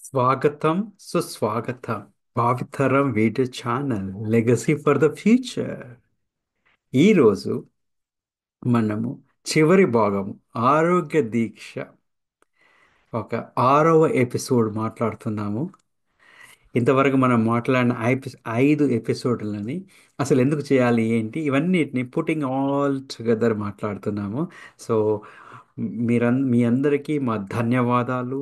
స్వాగతం, సుస్వాగతం. భావితరం video channel legacy for the future. ఈరోజు మనము చివరి భాగం ఆరోగ్య దీక్ష ఒక 6వ ఎపిసోడ్ మాట్లాడుతున్నాము. ఇంతవరకు మనం మాట్లాడిన 5 ఎపిసోడ్లని అసలు ఎందుకు చేయాలి ఏంటి ఇవన్నిటిని పుట్టింగ్ ఆల్ టుగెదర్ మాట్లాడుతున్నాము. సో మీ అందరికీ మా ధన్యవాదాలు.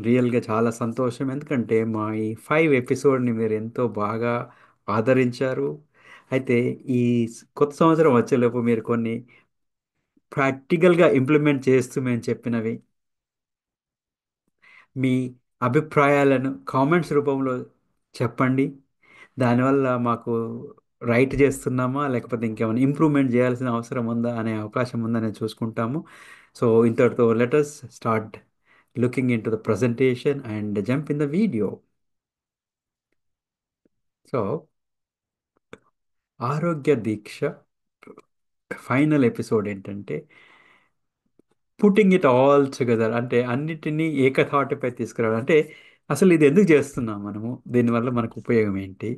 రియల్గా చాలా సంతోషం, ఎందుకంటే మా ఈ 5 ఎపిసోడ్ని మీరు ఎంతో బాగా ఆదరించారు. అయితే ఈ కొత్త సంవత్సరం వచ్చేలోపు మీరు కొన్ని ప్రాక్టికల్గా ఇంప్లిమెంట్ చేస్తూ మేము చెప్పినవి మీ అభిప్రాయాలను కామెంట్స్ రూపంలో చెప్పండి. దానివల్ల మాకు రైట్ చేస్తున్నామా లేకపోతే ఇంకేమైనా ఇంప్రూవ్మెంట్ చేయాల్సిన అవసరం ఉందా అనే అవకాశం ఉందని చూసుకుంటాము. సో ఇంతటితో let's start looking into the presentation and jump in the video. So ఆరోగ్య దీక్ష ఫైనల్ ఎపిసోడ్ ఏంటంటే పుట్టింగ్ ఇట్ ఆల్ టుగెదర్, అంటే అన్నిటినీ ఏకతాటిపై తీసుకురావడం. అంటే అసలు ఇది ఎందుకు చేస్తున్నాం మనము, దీనివల్ల మనకు ఉపయోగం ఏంటి,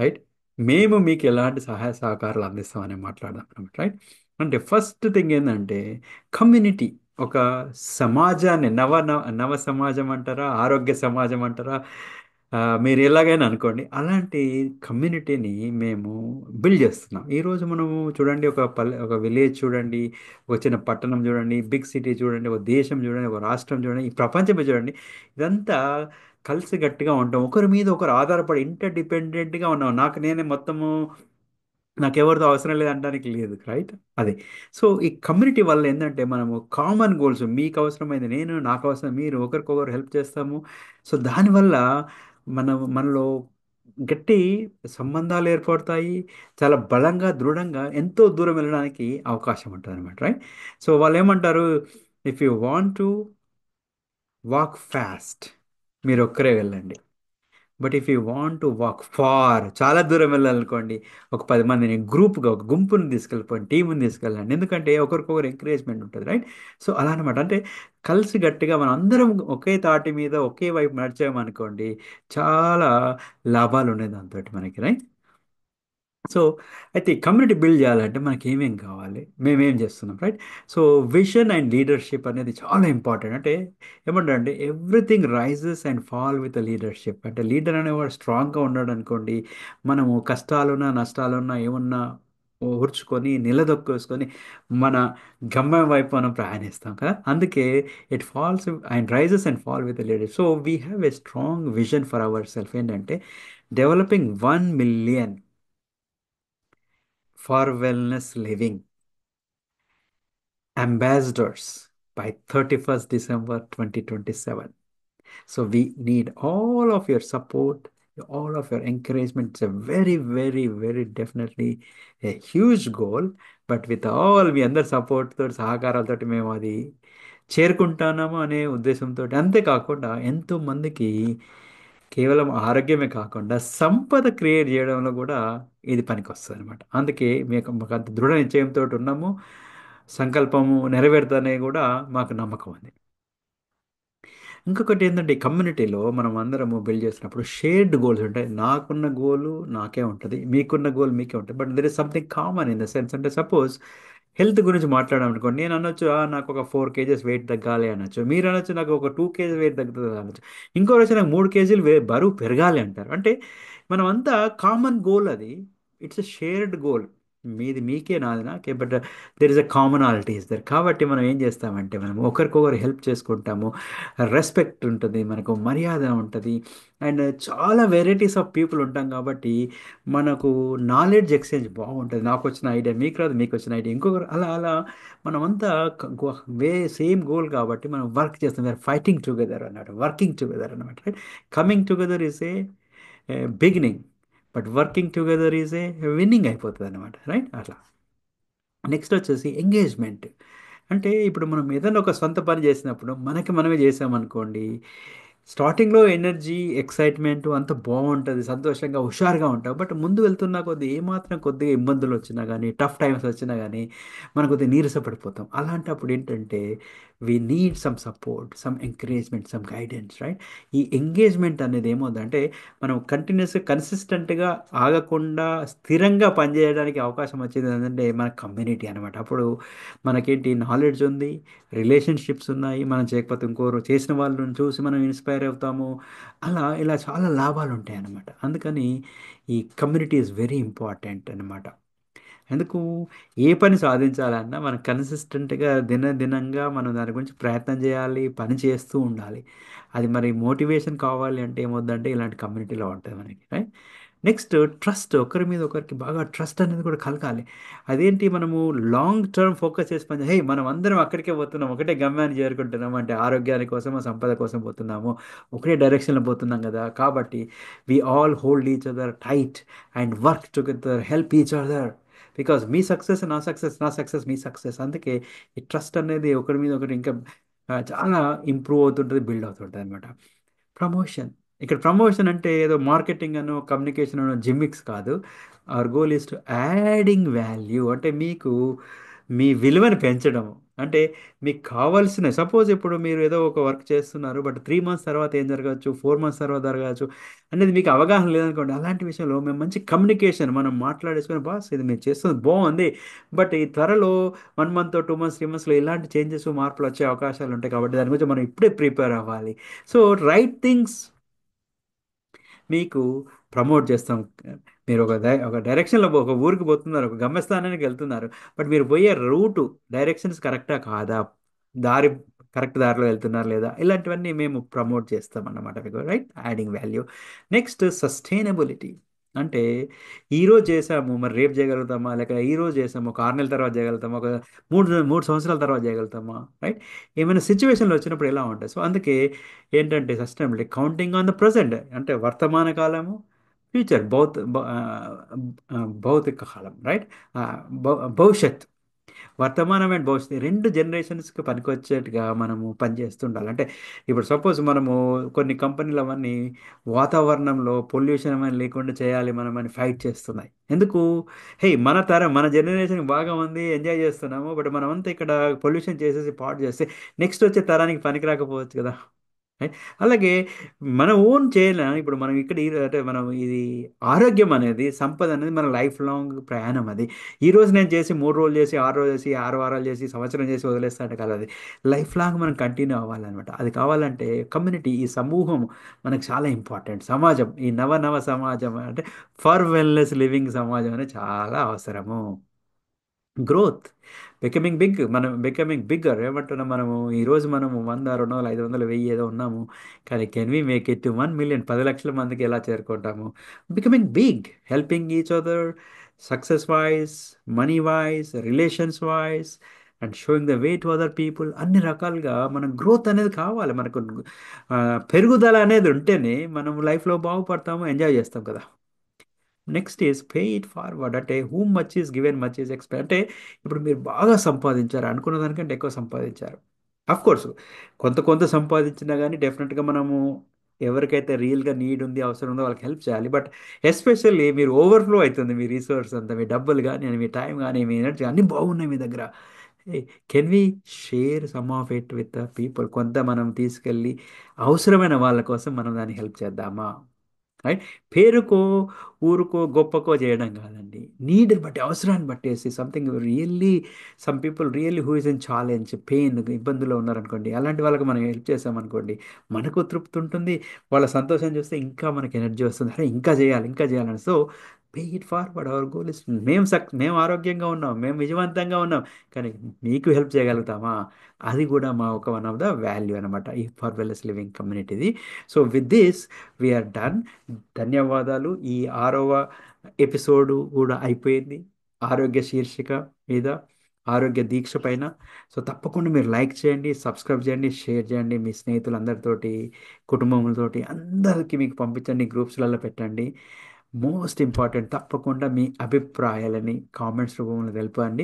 రైట్? మేము మీకు ఎలాంటి సహాయ సహకారాలు అందిస్తామని మాట్లాడదాం అనమాట, రైట్? అంటే ఫస్ట్ థింగ్ ఏంటంటే కమ్యూనిటీ, ఒక సమాజాన్ని నవ సమాజం అంటారా, ఆరోగ్య సమాజం అంటారా, మీరు ఎలాగైనా అనుకోండి, అలాంటి కమ్యూనిటీని మేము బిల్డ్ చేస్తున్నాం. ఈరోజు మనము చూడండి, ఒక పల్లె, ఒక విలేజ్ చూడండి, ఒక చిన్న పట్టణం చూడండి, బిగ్ సిటీ చూడండి, ఒక దేశం చూడండి, ఒక రాష్ట్రం చూడండి, ఈ ప్రపంచమే చూడండి, ఇదంతా కలిసి గట్టిగా ఉంటాం, ఒకరి మీద ఒకరు ఆధారపడి ఇంటర్ డిపెండెంట్గా ఉన్నాం. నాకు నేనే మొత్తము, నాకెవరితో అవసరం లేదు అనడానికి లేదు, రైట్? అదే. సో ఈ కమ్యూనిటీ వల్ల ఏంటంటే మనము కామన్ గోల్స్, మీకు అవసరమైంది నేను, నాకు అవసరం మీరు, ఒకరికొకరు హెల్ప్ చేస్తాము. సో దానివల్ల మనలో గట్టి సంబంధాలు ఏర్పడతాయి. చాలా బలంగా, దృఢంగా ఎంతో దూరం వెళ్ళడానికి అవకాశం ఉంటుంది అనమాట, రైట్? సో వాళ్ళు ఏమంటారు, if you want to walk fast మీరు ఒక్కరే వెళ్ళండి. But if you want to walk far, చాలా దూరం వెళ్ళాలనుకోండి, ఒక 10 మందిని గ్రూప్గా, ఒక గుంపుని తీసుకెళ్ళిపోండి, టీముని తీసుకెళ్ళండి. ఎందుకంటే ఒకరికొకరు ఎంకరేజ్మెంట్ ఉంటుంది, రైట్? సో అలా అనమాట. అంటే కలిసి గట్టిగా మనం అందరం ఒకే తాటి మీద ఒకే వైపు నడిచామనుకోండి, చాలా లాభాలు ఉన్నాయి దాంతో మనకి, రైట్? సో అయితే ఈ కమ్యూనిటీ బిల్డ్ చేయాలంటే మనకి ఏమేం కావాలి, మేమేం చేస్తున్నాం, right? So vision and leadership అనేది చాలా ఇంపార్టెంట్. అంటే ఏమంటారంటే everything rises and fall with leadership. అంటే లీడర్ అనేవాడు స్ట్రాంగ్గా ఉన్నాడు అనుకోండి, మనము కష్టాలున్నా నష్టాలున్నా ఏమున్నా ఓర్చుకొని నిలదొక్కేసుకొని మన గమ్యం వైపు మనం ప్రయాణిస్తాం కదా. అందుకే it falls and rises and fall with leader. So we have a strong vision for our self. ఏంటంటే developing 1 million for wellness living ambassadors by 31st December 2027. So we need all of your support, all of your encouragement. It's a very, very, very definitely a huge goal. But with all మీ అందరి support తోటి, సహకారాలతోటి మేము అది చేరుకుంటున్నాము అనే ఉద్దేశంతో, అంతేకాకుండా ఎంతో మందికి కేవలం ఆరోగ్యమే కాకుండా సంపద క్రియేట్ చేయడంలో కూడా ఇది పనికొస్తుంది అనమాట. అందుకే మాకు అంత దృఢ నిశ్చయంతో ఉన్నాము. సంకల్పము నెరవేరుతుందనే కూడా మాకు నమ్మకం ఉంది. ఇంకొకటి ఏంటంటే ఈ కమ్యూనిటీలో మనం అందరము బిల్డ్ చేసినప్పుడు షేర్డ్ గోల్స్ ఉంటాయి. నాకున్న గోలు నాకే ఉంటుంది, మీకున్న గోల్ మీకే ఉంటుంది. But there is something common in the sense. అంటే సపోజ్ హెల్త్ గురించి మాట్లాడామనుకోండి, నేను అనొచ్చు, నాకు ఒక 4 kgs వెయిట్ తగ్గాలి అనొచ్చు. మీరు అనొచ్చు, నాకు ఒక 2 kgs వెయిట్ తగ్గుతుంది అనొచ్చు. ఇంకో రోజు నాకు 3 kgs బరువు పెరగాలి అంటారు. అంటే మనం అంతా కామన్ గోల్ అది. It's a shared goal. మీది మీకే, నాది నాకే, but there is a commonality is there. కాబట్టి మనం ఏం చేస్తామంటే మనం ఒకరికొకరు హెల్ప్ చేసుకుంటాము, రెస్పెక్ట్ ఉంటుంది, మనకు మర్యాద ఉంటుంది, అండ్ చాలా వెరైటీస్ ఆఫ్ పీపుల్ ఉంటాం కాబట్టి మనకు నాలెడ్జ్ ఎక్స్చేంజ్ బాగుంటుంది. నాకు వచ్చిన ఐడియా మీకు రాదు, మీకు వచ్చిన ఐడియా ఇంకొకరు, అలా అలా మనమంతా సేమ్ గోల్ కాబట్టి మనం వర్క్ చేస్తాం. వీఆర్ ఫైటింగ్ టుగెదర్ అన్నమాట, వర్కింగ్ టుగెదర్ అనమాట, right? Coming together is a beginning, but working together is a winnowing అయిపోతుంది అనమాట, రైట్? అట్లా. నెక్స్ట్ వచ్చేసి ఎంగేజ్మెంట్. అంటే ఇప్పుడు మనం ఏదైనా ఒక సొంత పని చేసినప్పుడు మనకి మనమే చేసామనుకోండి, స్టార్టింగ్లో ఎనర్జీ, ఎక్సైట్మెంట్ అంత బాగుంటుంది, సంతోషంగా హుషారుగా ఉంటాం. బట్ ముందు వెళ్తున్నా కొద్ది ఏమాత్రం కొద్దిగా ఇబ్బందులు వచ్చినా కానీ, టఫ్ టైమ్స్ వచ్చినా కానీ మనం కొద్దిగా నీరసపడిపోతాం. అలాంటప్పుడు ఏంటంటే we need some support, some encouragement, some guidance, right? ఈ ఎంగేజ్మెంట్ అనేది ఏమవుతుందంటే మనం కంటిన్యూస్గా కన్సిస్టెంట్గా ఆగకుండా స్థిరంగా పనిచేయడానికి అవకాశం వచ్చింది ఏంటంటే మన కమ్యూనిటీ అనమాట. అప్పుడు మనకేంటి నాలెడ్జ్ ఉంది, రిలేషన్షిప్స్ ఉన్నాయి, మనం చేయకపోతే ఇంకోరు చేసిన వాళ్ళని చూసి మనం ఇన్స్పైర్ అవుతాము. అలా ఇలా చాలా లాభాలు ఉంటాయి అన్నమాట. అందుకని ఈ కమ్యూనిటీ ఈజ్ వెరీ ఇంపార్టెంట్ అనమాట. ఎందుకు? ఏ పని సాధించాలన్నా మనం కన్సిస్టెంట్గా దినదినంగా మనం దాని గురించి ప్రయత్నం చేయాలి, పని చేస్తూ ఉండాలి. అది మరి మోటివేషన్ కావాలి అంటే ఏమవుద్దంటే ఇలాంటి కమ్యూనిటీలో ఉంటుంది మనకి, రైట్? నెక్స్ట్ ట్రస్ట్, ఒకరి మీద ఒకరికి బాగా ట్రస్ట్ అనేది కూడా కలగాలి. అదేంటి, మనము లాంగ్ టర్మ్ ఫోకస్ చేసి పని హే మనం అందరం అక్కడికే పోతున్నాం, ఒకటే గమ్యాన్ని చేరుకుంటున్నాం అంటే ఆరోగ్యాని కోసమో సంపద కోసం పోతున్నాము, ఒకటే డైరెక్షన్లో పోతున్నాం కదా. కాబట్టి we all hold each other tight and work together, help each other. Because మీ సక్సెస్ నా సక్సెస్, నా సక్సెస్ మీ సక్సెస్. అందుకే ఈ ట్రస్ట్ అనేది ఒకరి మీద ఒకటి ఇంకా చాలా ఇంప్రూవ్ అవుతుంటుంది, బిల్డ్ అవుతుంటుంది అనమాట. ప్రమోషన్, ఇక్కడ ప్రమోషన్ అంటే ఏదో మార్కెటింగ్ అనో కమ్యూనికేషన్ అనో జిమ్మిక్స్ కాదు. Hour goal is to adding value, అంటే మీకు మీ విలువను పెంచడం. అంటే మీకు కావాల్సిన, సపోజ్ ఇప్పుడు మీరు ఏదో ఒక వర్క్ చేస్తున్నారు, బట్ 3 మంత్స్ తర్వాత ఏం జరగచ్చు, 4 మంత్స్ తర్వాత జరగచ్చు అనేది మీకు అవగాహన లేదనుకోండి. అలాంటి విషయంలో మేము మంచి కమ్యూనికేషన్ మనం మాట్లాడేసుకుని, బాస్ ఇది మీరు చేస్తుంది బాగుంది, బట్ ఈ త్వరలో 1 మంత్ 2 మంత్స్ 3 మంత్స్లో ఇలాంటి చేంజెస్ మార్పులు వచ్చే అవకాశాలు ఉంటాయి, కాబట్టి దాని గురించి మనం ఇప్పుడే ప్రిపేర్ అవ్వాలి. సో రైట్ థింగ్స్ మీకు ప్రమోట్ చేస్తాం. మీరు ఒక డైరెక్షన్లో ఒక ఊరికి పోతున్నారు, ఒక గమ్యస్థానానికి వెళ్తున్నారు, బట్ మీరు పోయే రూటు డైరెక్షన్స్ కరెక్టా కాదా, దారి కరెక్ట్ దారిలో వెళ్తున్నారు లేదా, ఇలాంటివన్నీ మేము ప్రమోట్ చేస్తాం అన్నమాట మీకు, right? Adding value. Next sustainability, అంటే ఈరోజు చేసాము మరి రేపు చేయగలుగుతామా, లేక ఈరోజు చేసాము ఒక 6 నెలల తర్వాత చేయగలుగుతామా, ఒక మూడు మూడు సంవత్సరాల తర్వాత చేయగలుగుతామా, రైట్? ఏమైనా సిచ్యువేషన్లు వచ్చినప్పుడు ఎలా ఉంటాయి. సో అందుకే ఏంటంటే sustainability, counting on the present, అంటే వర్తమాన కాలము, ఫ్యూచర్ భౌతిక కాలం, రైట్? భవిష్యత్, వర్తమానం అండ్ భవిష్యత్తు, రెండు జనరేషన్స్కి పనికొచ్చేట్టుగా మనము పనిచేస్తుండాలి. అంటే ఇప్పుడు సపోజ్ మనము కొన్ని కంపెనీలు అవన్నీ వాతావరణంలో పొల్యూషన్ ఏమైనా లేకుండా చేయాలి మనం అని ఫైట్ చేస్తున్నాయి. ఎందుకు? హే మన తరం, మన జనరేషన్ బాగా ఉంది, ఎంజాయ్ చేస్తున్నాము, బట్ మనమంతా ఇక్కడ పొల్యూషన్ చేసేసి పాడు చేస్తే నెక్స్ట్ వచ్చే తరానికి పనికి రాకపోవచ్చు కదా. రైట్? అలాగే మన ఓన్ చేయాల. ఇప్పుడు మనం ఇక్కడ అంటే మనం ఇది ఆరోగ్యం అనేది, సంపద అనేది మన లైఫ్ లాంగ్ ప్రయాణం అది. ఈ రోజు నేను చేసి 3 రోజులు చేసి 6 రోజులు చేసి 6 వారాలు చేసి సంవత్సరం చేసి వదిలేస్తాంటే కాదు, అది లైఫ్ లాంగ్ మనం కంటిన్యూ అవ్వాలన్నమాట. అది కావాలంటే కమ్యూనిటీ, ఈ సమూహం మనకు చాలా ఇంపార్టెంట్. సమాజం, ఈ నవ నవ సమాజం అంటే ఫర్ వెల్నెస్ లివింగ్ సమాజం అనేది చాలా అవసరము. గ్రోత్, బికమింగ్ బిగ్, మనం బికమింగ్ బిగ్గర్ ఏమంటున్నాం మనము. ఈరోజు మనము 100 200 500 1000 ఏదో ఉన్నాము, కానీ can we make it to 1 million, 10 లక్షల మందికి ఎలా చేరుకుంటాము? Becoming big, helping each other, success wise, money wise, relations wise, and showing the way to other people. అన్ని రకాలుగా మనం గ్రోత్ అనేది కావాలి మనకు. ఆ, పెరుగుదల అనేది ఉంటేనే మనం లైఫ్లో బాగుపడతాము, ఎంజాయ్ చేస్తాం కదా. Next is pay it forward, అంటే whom much is given much is expect. అంటే ఇప్పుడు మీరు బాగా సంపాదించారు, అనుకున్న దానికంటే ఎక్కువ సంపాదించారు. అఫ్ కోర్స్ కొంత కొంత సంపాదించినా కానీ డెఫినెట్గా మనము ఎవరికైతే రియల్గా నీడ్ ఉంది, అవసరం ఉందో వాళ్ళకి హెల్ప్ చేయాలి. బట్ ఎస్పెషల్లీ మీరు ఓవర్ఫ్లో అవుతుంది మీ రీసోర్స్ అంతా, మీ డబ్బులు కానీ మీ టైం కానీ మీ ఎనర్జీ అన్నీ బాగున్నాయి మీ దగ్గర. Can we share some of it with the people? కొంత మనం తీసుకెళ్ళి అవసరమైన వాళ్ళ కోసం మనం దాన్ని హెల్ప్ చేద్దామా, రైట్? పేరుకో, ఊరుకో, గొప్పకో చేయడం కాదండి, నీడ్ బట్టి, అవసరాన్ని బట్టేసి something really, some people really who is in challenge, pain, ఇబ్బందుల్లో ఉన్నారనుకోండి, అలాంటి వాళ్ళకి మనం హెల్ప్ చేసామనుకోండి, మనకు తృప్తి ఉంటుంది, వాళ్ళ సంతోషం చూస్తే ఇంకా మనకి ఎనర్జీ వస్తుంది, అరే ఇంకా చేయాలి ఇంకా చేయాలని. So pay it forward, hour goal is, మేము ఆరోగ్యంగా ఉన్నాం, మేము విజయవంతంగా ఉన్నాం, కానీ మీకు హెల్ప్ చేయగలుగుతామా? అది కూడా మా ఒక వన్ ఆఫ్ ద వాల్యూ అనమాట ఈ ఫర్ వెల్నెస్ లివింగ్ కమ్యూనిటీది. So with this we're done. ధన్యవాదాలు. ఈ 6వ ఎపిసోడ్ కూడా అయిపోయింది, ఆరోగ్య శీర్షిక మీద, ఆరోగ్య దీక్ష పైన. సో తప్పకుండా మీరు లైక్ చేయండి, సబ్స్క్రైబ్ చేయండి, షేర్ చేయండి మీ స్నేహితులందరితోటి, కుటుంబములతోటి అందరికీ మీకు పంపించండి, గ్రూప్స్లలో పెట్టండి. మోస్ట్ ఇంపార్టెంట్, తప్పకుండా మీ అభిప్రాయాలని కామెంట్స్ రూపంలో తెలపండి,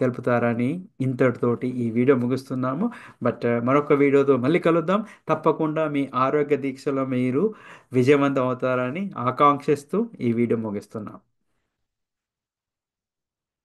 తెలుపుతారని ఇంతటితోటి ఈ వీడియో ముగిస్తున్నాము. బట్ మరొక వీడియోతో మళ్ళీ కలుద్దాం. తప్పకుండా మీ ఆరోగ్య దీక్షలో మీరు విజయవంతం అవుతారని ఆకాంక్షిస్తూ ఈ వీడియో ముగిస్తున్నాం.